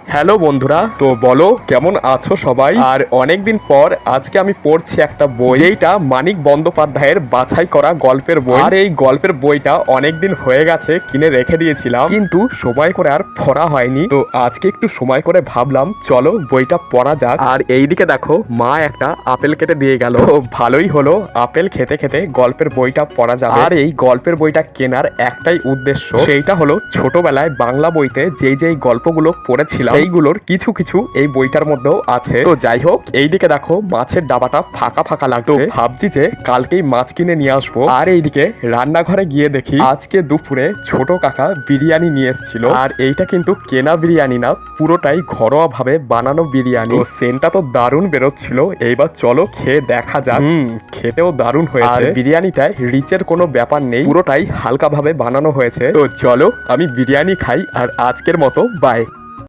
Hello বন্ধুরা, তো বলো কেমন আছো সবাই। আর অনেকদিন পর আজকে আমি পড়ছি একটা বই, যেটা মানিক বন্দ্যোপাধ্যায়ের বাছাই করা গল্পের বই। আর এই গল্পের বইটা অনেকদিন হয়ে গেছে কিনে রেখে দিয়েছিলাম, কিন্তু সময় করে আর পড়া হয়নি। তো আজকে একটু সময় করে ভাবলাম চলো বইটা পড়া যাক। আর এইদিকে দেখো মা একটা আপেল কেটে দিয়ে গেল, তো ভালোই হলো, আপেল খেতে খেতে গল্পের বইটা পড়া যাবে। আর এই গল্পের বইটা কেনার একটাই উদ্দেশ্য, সেইটা হলো ছোটবেলায় বাংলা বইতে যেই যেই গল্পগুলো পড়েছিলাম সেইগুলোর কিছু কিছু এই বইটার মধ্যেও আছে। তো যাই হোক, এইদিকে দেখো মাছের ডাবাটা ফাঁকা ফাঁকা লাগছে, ভাবছি যে কালকেই মাছ কিনে নিয়ে আসবো। আর এইদিকে রান্নাঘরে গিয়ে দেখি আজকে দুপুরে ছোট কাকা বিরিয়ানি নিয়ে এসেছিল। আর এইটা কিন্তু কেনা বিরিয়ানি না, পুরোটাই ঘরোয়া ভাবে বানানো বিরিয়ানি। তো সেন্টটা তো দারুণ বেরোচ্ছিল। এইবার চলো খেয়ে দেখা যাক। খেতেও দারুণ হয়েছে। আর বিরিয়ানিটায় রিচের কোনো ব্যাপার নেই, পুরোটাই হালকা ভাবে বানানো হয়েছে। তো চলো আমি বিরিয়ানি খাই। আর আজকের মতো বাই।